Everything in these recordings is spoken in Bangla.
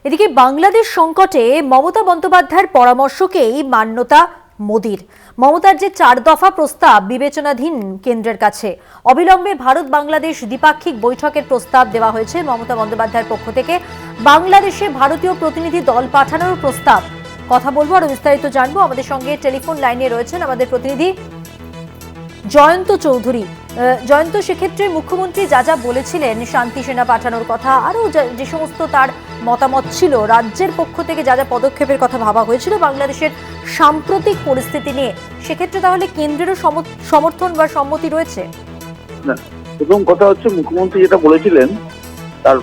এদিকে বাংলাদেশ সংকটে মমতা বন্দ্যোপাধ্যায়ের পরামর্শকেই মান্যতা মোদির। মমতার যে 4 দফা প্রস্তাব বিবেচনাধীন কেন্দ্রের কাছে। অবিলম্বে ভারত বাংলাদেশ দ্বিপাক্ষিক বৈঠকের প্রস্তাব দেওয়া হয়েছে মমতা বন্দ্যোপাধ্যায়ের পক্ষ থেকে। বাংলাদেশে ভারতীয় প্রতিনিধি দল পাঠানোর প্রস্তাব। কথা বলবো আর বিস্তারিত জানবো। আমাদের সঙ্গে টেলিফোন লাইনে রয়েছেন আমাদের প্রতিনিধি জয়ন্ত চৌধুরী। জয়ন্ত, সেক্ষেত্রে মুখ্যমন্ত্রী যা যা বলেছিলেন, শান্তি সেনা পাঠানোর কথা, আরও যে সমস্ত তার মতামত ছিল, রাজ্যের পক্ষ থেকে যা যা পদক্ষেপের কথা ভাবা হয়েছিল বাংলাদেশের সাম্প্রতিক পরিস্থিতি নিয়ে, সেক্ষেত্রে তাহলে কেন্দ্রেরও সমর্থন বা সম্মতি রয়েছে? না, প্রথম কথা হচ্ছে মুখ্যমন্ত্রী যেটা বলেছিলেন তার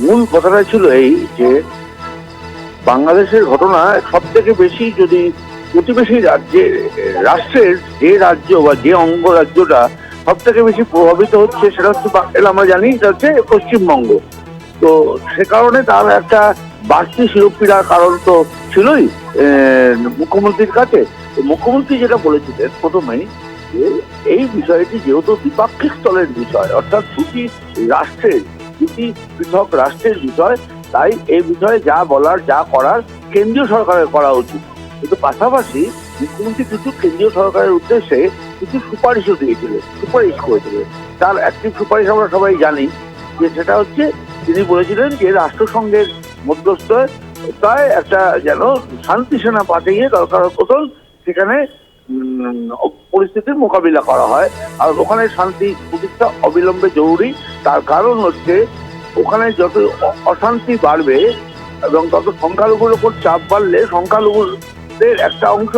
মূল কথাটা ছিল এই যে বাংলাদেশের ঘটনা সব থেকে বেশি যদি প্রতিবেশী রাষ্ট্রের যে রাজ্য বা যে অঙ্গরাজ্যটা সব থেকে বেশি প্রভাবিত হচ্ছে সেটা হচ্ছে আমরা জানি সেটা হচ্ছে পশ্চিমবঙ্গ। তো সে কারণে তার একটা বাড়তি শিরোপীড়ার কারণ তো ছিলই মুখ্যমন্ত্রীর কাছে। তো মুখ্যমন্ত্রী যেটা বলেছিলেন প্রথমেই যে এই বিষয়টি যেহেতু দ্বিপাক্ষিক স্তরের বিষয়, অর্থাৎ দুটি পৃথক রাষ্ট্রের বিষয়, তাই এই বিষয়ে যা বলার যা করার কেন্দ্রীয় সরকারের করা উচিত। কিন্তু পাশাপাশি মুখ্যমন্ত্রী কিছু কেন্দ্রীয় সরকারের উদ্দেশ্যে কিছু সুপারিশ করেছিলেন। তার একটি সুপারিশ আমরা সবাই জানি, যে সেটা হচ্ছে তিনি বলেছিলেন যে রাষ্ট্রসংঘের মধ্যস্থতায় একটা যেন শান্তি সেনা পাঠিয়ে দরকার প্রথম সেখানে পরিস্থিতির মোকাবিলা করা হয়। আর ওখানে শান্তি প্রতিষ্ঠা অবিলম্বে জরুরি। তার কারণ হচ্ছে ওখানে যত অশান্তি বাড়বে এবং তত সংখ্যালঘুর উপর চাপ বাড়লে সংখ্যালঘুদের একটা অংশ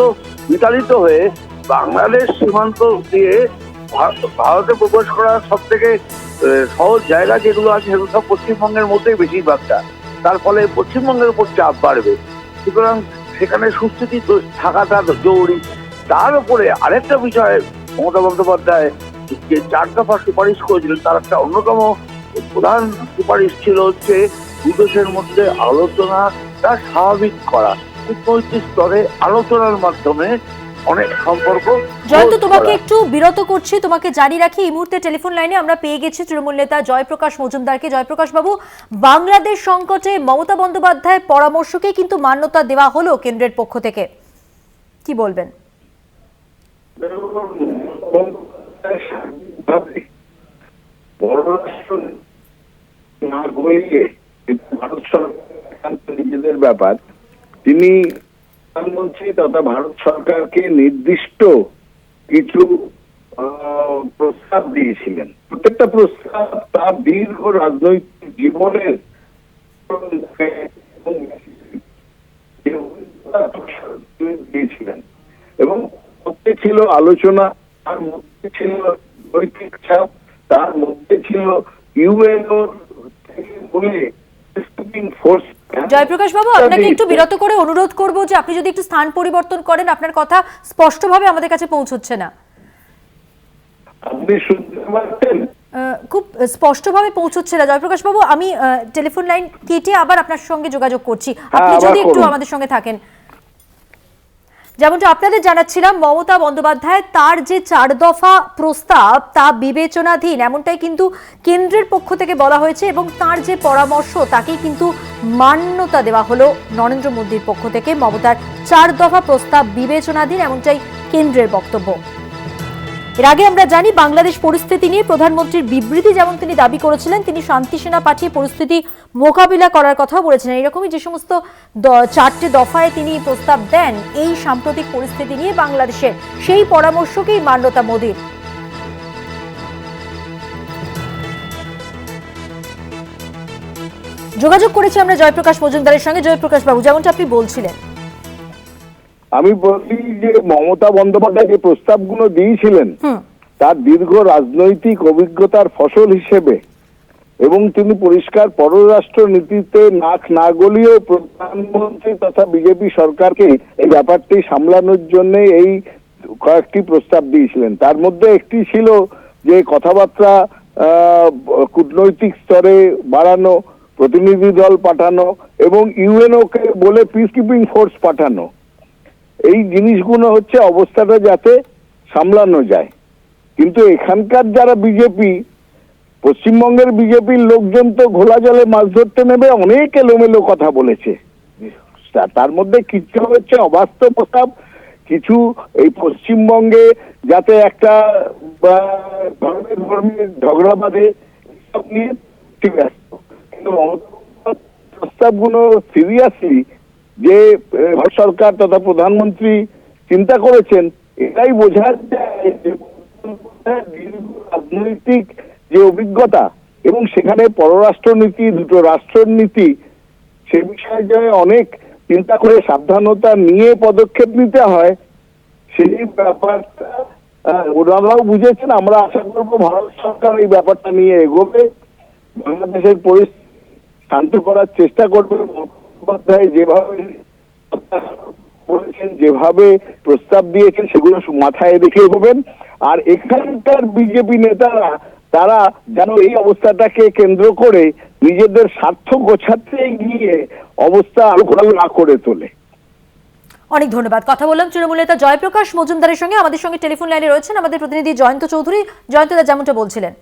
বিতাড়িত হয়ে বাংলাদেশ সীমান্ত দিয়ে ভারতে প্রবেশ করার সব থেকে সহজ জায়গা যেগুলো আছে সেগুলো সব পশ্চিমবঙ্গের মধ্যেই বেশিরভাগটা। তার ফলে পশ্চিমবঙ্গের উপর চাপ বাড়বে। সুতরাং সেখানে সুস্থিতি থাকাটা জরুরি। তার উপরে আরেকটা বিষয় মমতা বন্দ্যোপাধ্যায় যে 4 দফা সুপারিশ করেছিলেন, তার একটা অন্যতম প্রধান সুপারিশ ছিল হচ্ছে দুদেশের মধ্যে আলোচনাটা স্বাভাবিক করা, কূটনৈতিক স্তরে আলোচনার মাধ্যমে অনেক সম্পর্ক। জয়ন্ত, তোমাকে একটু বিরত করছি, তোমাকে জারি রাখি। এই মুহূর্তে টেলিফোন লাইনে আমরা পেয়ে গেছি তৃণমূল নেতা জয়প্রকাশ মজুমদারকে। জয়প্রকাশ বাবু, বাংলাদেশ সংকটে মমতা বন্দ্যোপাধ্যায়ের পরামর্শকে কিন্তু মান্যতা দেওয়া হলো কেন্দ্রের পক্ষ থেকে, কি বলবেন? নিজেদের ব্যাপার, তিনি প্রধানমন্ত্রী তথা ভারত সরকারকে নির্দিষ্ট কিছু প্রস্তাব দিয়েছিলেন। প্রত্যেকটা প্রস্তাব তার দীর্ঘ রাজনৈতিক জীবনের দিয়েছিলেন এবং মধ্যে ছিল আলোচনা, তার মধ্যে ছিল নৈতিক চাপ, তার মধ্যে ছিল ইউএনও থেকে বলে ফোর্স। জয়প্রকাশ বাবু, আপনাকে একটু বিরত করে অনুরোধ করব যে আপনি যদি একটু স্থান পরিবর্তন করেন, আপনার কথা স্পষ্টভাবে আমাদের কাছে পৌঁছচ্ছে না। আপনি শুনতে পাচ্ছেন? খুব স্পষ্টভাবে পৌঁছচ্ছে না জয়প্রকাশ বাবু। আমি টেলিফোন লাইন কেটে আবার আপনার সঙ্গে যোগাযোগ করছি, আপনি যদি একটু আমাদের সঙ্গে থাকেন। যেমনটা আপনাদের জানাচ্ছিলাম, মমতা বন্দ্যোপাধ্যায় তার যে 4 দফা প্রস্তাব তা বিবেচনাধীন, এমনটাই কিন্তু কেন্দ্রের পক্ষ থেকে বলা হয়েছে এবং তার যে পরামর্শ তাকেই কিন্তু মান্যতা দেওয়া হলো নরেন্দ্র মোদীর পক্ষ থেকে। মমতার 4 দফা প্রস্তাব বিবেচনাধীন, এমনটাই কেন্দ্রের বক্তব্য। এর আগে আমরা জানি বাংলাদেশ পরিস্থিতি নিয়ে প্রধানমন্ত্রীর বিবৃতি যেমন তিনি দাবি করেছিলেন, তিনি শান্তি সেনা পাঠিয়ে পরিস্থিতি মোকাবিলা করার কথা বলেছিলেন। এরকমই যে সমস্ত 4টে দফায় তিনি প্রস্তাব দেন এই সাম্প্রতিক পরিস্থিতি নিয়ে বাংলাদেশের, সেই পরামর্শকেই মান্যতা মোদীর। যোগাযোগ করেছি আমরা জয়প্রকাশ মজুমদারের সঙ্গে। জয়প্রকাশ বাবু, যেমনটা আপনি বলছিলেন, আমি বলি যে মমতা বন্দ্যোপাধ্যায় যে প্রস্তাবগুলো দিয়েছিলেন তার দীর্ঘ রাজনৈতিক অভিজ্ঞতার ফসল হিসেবে এবং তিনি পরিষ্কার পররাষ্ট্র নীতিতে নাক না গলিয়েও প্রধানমন্ত্রী তথা বিজেপি সরকারকে এই ব্যাপারটি সামলানোর জন্য এই কয়েকটি প্রস্তাব দিয়েছিলেন। তার মধ্যে একটি ছিল যে কথাবার্তা কূটনৈতিক স্তরে বাড়ানো, প্রতিনিধি দল পাঠানো এবং ইউএনওকে বলে পিস কিপিং ফোর্স পাঠানো। এই জিনিসগুলো হচ্ছে অবস্থাটা যাতে সামলানো যায়। কিন্তু এখানকার যারা বিজেপি পশ্চিমবঙ্গের বিজেপির লোকজন তো ঘোলা জলে মাছ ধরতে নেবে অনেক এলোমেলো কথা বলেছে। তার মধ্যে কিছু হচ্ছে অবাস্তব প্রস্তাব, কিছু এই পশ্চিমবঙ্গে যাতে একটা ধর্মের ঝগড়া বাঁধে, সব নিয়ে ঠিক আছে। কিন্তু প্রস্তাবগুলো সিরিয়াসলি যে ভারত সরকার তথা প্রধানমন্ত্রী চিন্তা করেছেন, এটাই বোঝা যায় যে রাজনৈতিক যে অভিজ্ঞতা এবং সেখানে পররাষ্ট্রনীতি, দুটো রাষ্ট্রনীতি, সে বিষয়ে যে অনেক চিন্তা করে সাবধানতা নিয়ে পদক্ষেপ নিতে হয়, সেই ব্যাপারটা ওনারাও বুঝেছেন। আমরা আশা করবো ভারত সরকার এই ব্যাপারটা নিয়ে এগোবে, বাংলাদেশের পরিস্থিতি শান্ত করার চেষ্টা করবে। বন্দ্যোপাধ্যায় যেভাবে বলেছেন, যেভাবে প্রস্তাব দিয়েছেন, সেগুলো মাথায় রেখে এগোবেন। আর এখানকার বিজেপি নেতারা তারা যেন এই অবস্থাটাকে কেন্দ্র করে নিজেদের স্বার্থ গোছাতে গিয়ে অবস্থা আরো ঘোরাল না করে তোলে। অনেক ধন্যবাদ। কথা বললাম তৃণমূল নেতা জয়প্রকাশ মজুমদারের সঙ্গে। আমাদের সঙ্গে টেলিফোন লাইনে রয়েছেন আমাদের প্রতিনিধি জয়ন্ত চৌধুরী। জয়ন্তদা, যেমনটা বলছিলেন,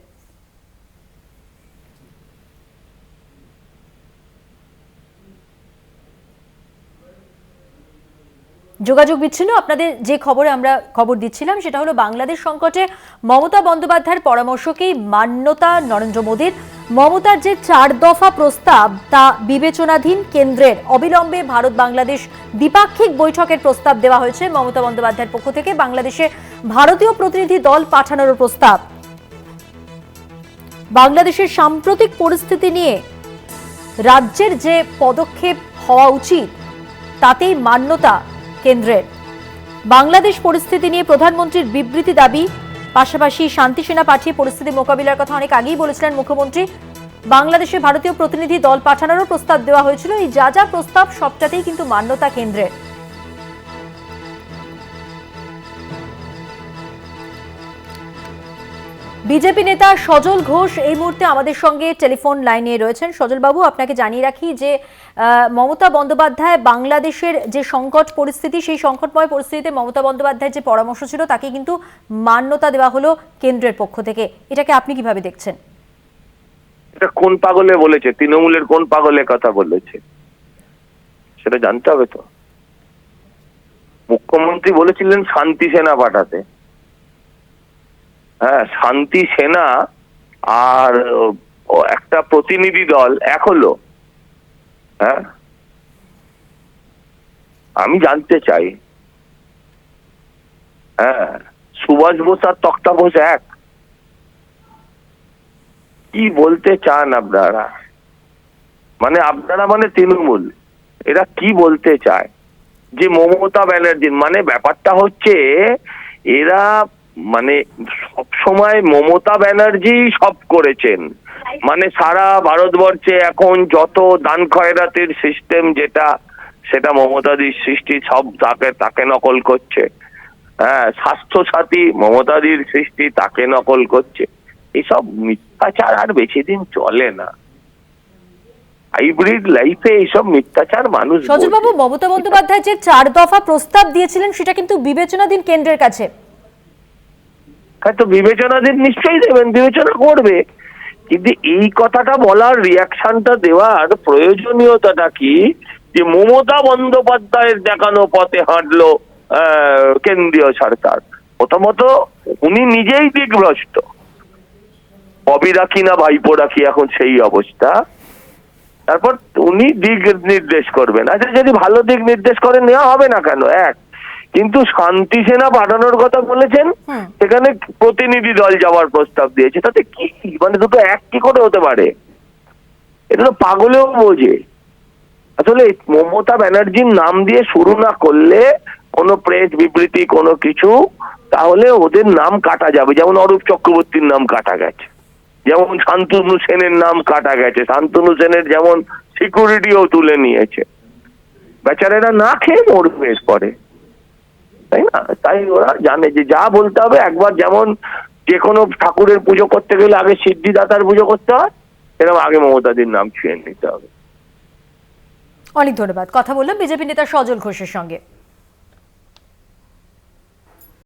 যোগাযোগ বিচ্ছিন্ন। আপনাদের যে খবরে আমরা খবর দিচ্ছিলাম সেটা হলো বাংলাদেশ সংকটে মমতা বন্দ্যোপাধ্যায়ের পরামর্শকেই মান্যতা নরেন্দ্র মোদীর। মমতার যে 4 দফা প্রস্তাব তা বিবেচনাধীন কেন্দ্রের। অবিলম্বে ভারত বাংলাদেশ দ্বিপাক্ষিক বৈঠকের প্রস্তাব দেওয়া হয়েছে মমতা বন্দ্যোপাধ্যায়ের পক্ষ থেকে। বাংলাদেশে ভারতীয় প্রতিনিধি দল পাঠানোর প্রস্তাব। বাংলাদেশের সাম্প্রতিক পরিস্থিতি নিয়ে রাজ্যের যে পদক্ষেপ হওয়া উচিত তাতেই মান্যতা কেন্দ্রের। বাংলাদেশ পরিস্থিতি নিয়ে প্রধানমন্ত্রীর বিবৃতি দাবি, পাশাপাশি শান্তি সেনা পাঠিয়ে পরিস্থিতি মোকাবিলার কথা অনেক আগেই বলেছিলেন মুখ্যমন্ত্রী। বাংলাদেশে ভারতীয় প্রতিনিধি দল পাঠানোরও প্রস্তাব দেওয়া হয়েছিল। এই যা যা প্রস্তাব সবটাতেই কিন্তু মান্যতা কেন্দ্রের। বিজেপি নেতা সজল ঘোষ এই মুহূর্তে আমাদের সঙ্গে টেলিফোন লাইনে রয়েছেন। সজল বাবু, আপনাকে জানিয়ে রাখি যে মমতা বন্দ্যোপাধ্যায় বাংলাদেশের যে সংকট পরিস্থিতি, সেই সংকটময় পরিস্থিতিতে মমতা বন্দ্যোপাধ্যায়ের যে পরামর্শ ছিল তাকে কিন্তু মান্যতা দেওয়া হলো কেন্দ্রের পক্ষ থেকে। এটাকে আপনি কিভাবে দেখছেন? এটা কোন পাগলে বলেছে? তৃণমূলের কোন পাগলে কথা বলেছে সেটা জানতে হবে তো। মুখ্যমন্ত্রী বলেছিলেন শান্তি সেনা পাঠাতে। হ্যাঁ, শান্তি সেনা আর একটা প্রতিনিধি দল এক হলো। হ্যাঁ, আমি জানতে চাই, হ্যাঁ, সুভাষ বোস আর তক্তা বোস এক? কি বলতে চান আপনারা? মানে আপনারা মানে তৃণমূল, এরা কি বলতে চায় যে মমতা ব্যানার্জির, মানে ব্যাপারটা হচ্ছে এরা মানে সব সময় মমতা ব্যানার্জি সব করেছেন। মানে সারা ভারতবর্ষে এখন যত দান খয়রাতের সিস্টেম যেটা, সেটা মমতাদির সৃষ্টি, সব তাকে নকল করছে। হ্যাঁ, স্বাস্থ্য সাথী মমতাদির সৃষ্টি, তাকে নকল করছে। এসব মিথ্যাচার আর বেশি দিন চলে না। হাইব্রিড লাইফে এইসব মিথ্যাচার মানুষ। সজল বাবু, মমতা বন্দ্যোপাধ্যায় যে 4 দফা প্রস্তাব দিয়েছিলেন সেটা কিন্তু বিবেচনাধীন কেন্দ্রের কাছে। হ্যাঁ, তো বিবেচনাধীন নিশ্চয়ই দেবেন, বিবেচনা করবে। কিন্তু এই কথাটা বলার, রিয়াকশনটা দেওয়ার প্রয়োজনীয়তাটা কি যে মমতা বন্দ্যোপাধ্যায়ের দেখানো পথে হাঁটলো কেন্দ্রীয় সরকার? প্রথমত উনি নিজেই দিকভ্রষ্ট। ববি রাখি না ভাইপো রাখি, এখন সেই অবস্থা। তারপর উনি দিক নির্দেশ করবেন। আচ্ছা, যদি ভালো দিক নির্দেশ করে নেওয়া হবে না কেন? এক, কিন্তু শান্তি সেনা পাঠানোর কথা বলেছেন, সেখানে প্রতিনিধি দল যাওয়ার প্রস্তাব দিয়েছে, তাতে কি মানে দুটো এক কি করে হতে পারে? এটা তো পাগলেও বোঝে। আসলে মমতা ব্যানার্জির নাম দিয়ে শুরু না করলে কোনো প্রেস বিবৃতি কোনো কিছু, তাহলে ওদের নাম কাটা যাবে। যেমন অরূপ চক্রবর্তীর নাম কাটা গেছে, যেমন শান্তনু সেনের নাম কাটা গেছে। শান্তনু সেনের যেমন সিকিউরিটিও তুলে নিয়েছে। বেচারেরা না খেয়ে মরবে এরপরে, তাই না? তাই ওরা জানে যে যা বলতে হবে। একবার যেমন যে কোনো ঠাকুরের পুজো করতে গেলে আগে সিদ্ধিদাতার পুজো করতে হয়, এরকম আগে মমতাদির নাম ছুঁয়ে নিতে হবে। অনেক ধন্যবাদ। কথা বললাম বিজেপি নেতা সজল ঘোষের সঙ্গে।